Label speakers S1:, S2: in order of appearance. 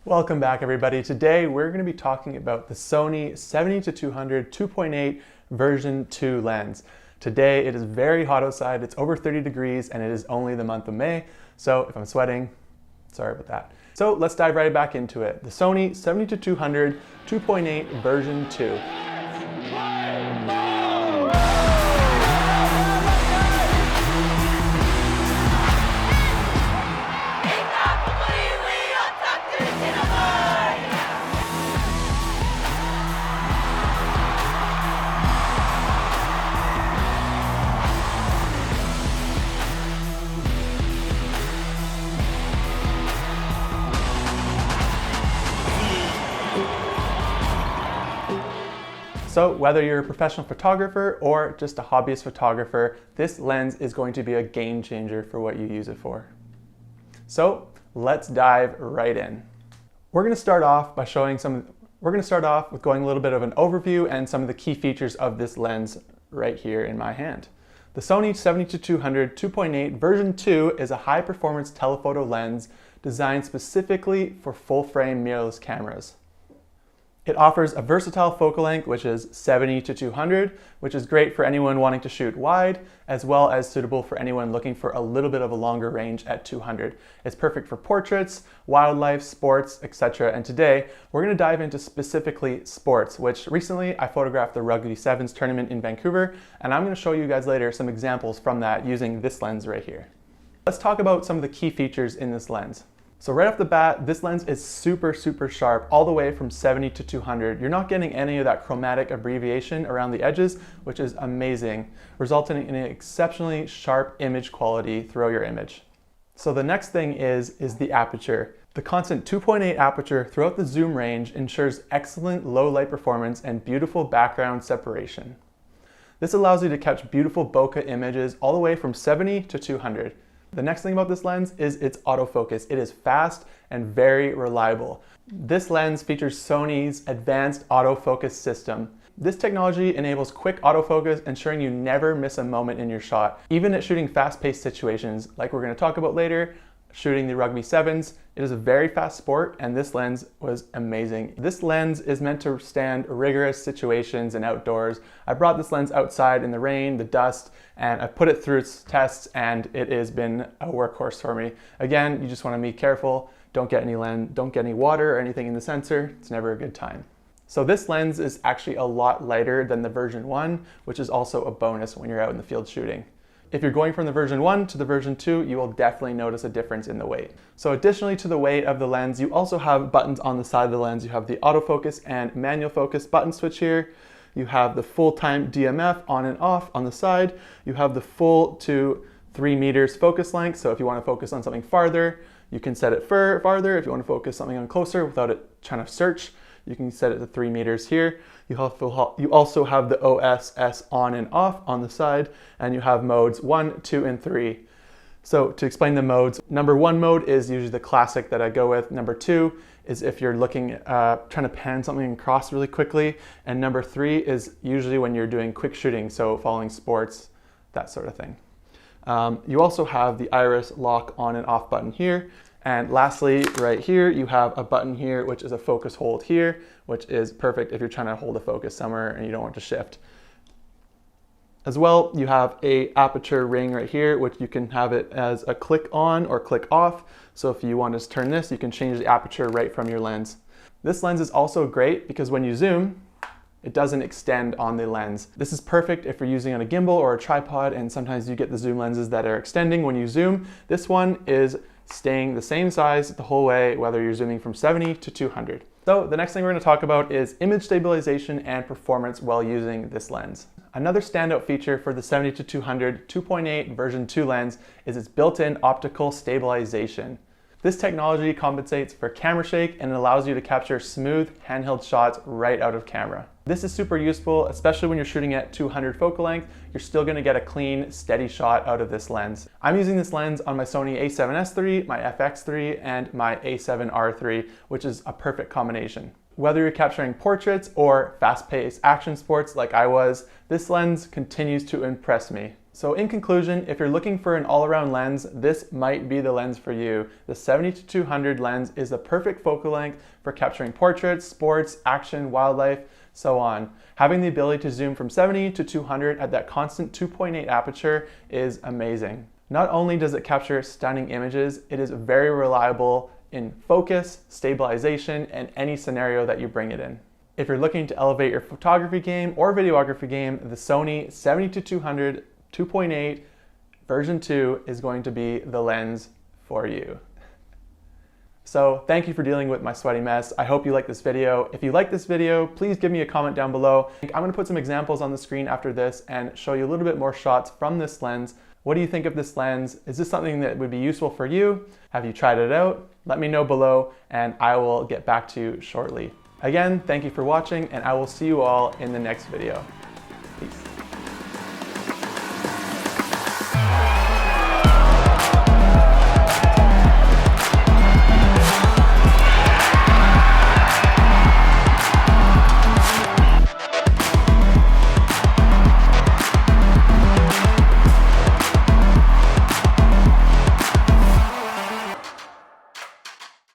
S1: Welcome back everybody. Today we're going to be talking about the Sony 70-200 2.8 version 2 lens. Today it is very hot outside, it's over 30 degrees and it is only the month of May, so if I'm sweating, sorry about that. So let's dive right back into it. The Sony 70-200 2.8 version 2. So whether you're a professional photographer or just a hobbyist photographer, this lens is going to be a game changer for what you use it for. So let's dive right in. We're going to start off with going a little bit of an overview and some of the key features of this lens right here in my hand. The Sony 70-200 2.8 version 2 is a high performance telephoto lens designed specifically for full frame mirrorless cameras. It offers a versatile focal length, which is 70-200, which is great for anyone wanting to shoot wide, as well as suitable for anyone looking for a little bit of a longer range at 200. It's perfect for portraits, wildlife, sports, etc. And today, we're going to dive into specifically sports, which recently I photographed the Rugby Sevens tournament in Vancouver, and I'm going to show you guys later some examples from that using this lens right here. Let's talk about some of the key features in this lens. So right off the bat, this lens is super sharp all the way from 70-200. You're not getting any of that chromatic aberration around the edges, which is amazing, resulting in an exceptionally sharp image quality throughout your image. So the next thing is the aperture. The constant 2.8 aperture throughout the zoom range ensures excellent low light performance and beautiful background separation. This allows you to catch beautiful bokeh images all the way from 70-200. The next thing about this lens is its autofocus. It is fast and very reliable. This lens features Sony's advanced autofocus system. This technology enables quick autofocus, ensuring you never miss a moment in your shot. Even at shooting fast-paced situations, like we're going to talk about later, shooting the Rugby Sevens, it is a very fast sport and this lens was amazing. This lens is meant to stand rigorous situations and outdoors. I brought this lens outside in the rain, the dust, and I put it through its tests and it has been a workhorse for me. Again, you just want to be careful. Don't get any water or anything in the sensor. It's never a good time. So this lens is actually a lot lighter than the version 1, which is also a bonus when you're out in the field shooting. If you're going from the version 1 to the version 2, you will definitely notice a difference in the weight. So additionally to the weight of the lens, you also have buttons on the side of the lens. You have the autofocus and manual focus button switch here. You have the full-time DMF on and off on the side. You have the full to 3 meters focus length. So if you want to focus on something farther, you can set it farther. If you want to focus something on closer without it trying to search, you can set it to 3 meters here. You also have the OSS on and off on the side, and you have modes 1, 2, and 3. So to explain the modes, number 1 mode is usually the classic that I go with. Number 2 is if you're looking, trying to pan something across really quickly. And number 3 is usually when you're doing quick shooting, so following sports, that sort of thing. You also have the iris lock on and off button here. And lastly, right here, you have a button here, which is a focus hold here, which is perfect if you're trying to hold a focus somewhere and you don't want to shift. As well, you have a aperture ring right here, which you can have it as a click on or click off. So if you want to turn this, you can change the aperture right from your lens. This lens is also great because when you zoom, it doesn't extend on the lens. This is perfect if you're using on a gimbal or a tripod, and sometimes you get the zoom lenses that are extending when you zoom. This one is staying the same size the whole way, whether you're zooming from 70-200. So the next thing we're going to talk about is image stabilization and performance while using this lens. Another standout feature for the 70-200 2.8 version 2 lens is its built-in optical stabilization. This technology compensates for camera shake and allows you to capture smooth handheld shots right out of camera. This is super useful, especially when you're shooting at 200 focal length. You're still going to get a clean, steady shot out of this lens. I'm using this lens on my Sony a7S III, my FX3, and my a7R III, which is a perfect combination. Whether you're capturing portraits or fast-paced action sports like I was, this lens continues to impress me. So in conclusion, if you're looking for an all-around lens, this might be the lens for you. The 70-200 lens is the perfect focal length for capturing portraits, sports, action, wildlife, so on. Having the ability to zoom from 70 to 200 at that constant 2.8 aperture is amazing. Not only does it capture stunning images, it is very reliable in focus, stabilization, and any scenario that you bring it in. If you're looking to elevate your photography game or videography game, the Sony 70-200 2.8 version 2 is going to be the lens for you. So thank you for dealing with my sweaty mess. I hope you like this video. If you like this video, please give me a comment down below. I'm gonna put some examples on the screen after this and show you a little bit more shots from this lens. What do you think of this lens? Is this something that would be useful for you? Have you tried it out? Let me know below and I will get back to you shortly. Again, thank you for watching and I will see you all in the next video. Peace.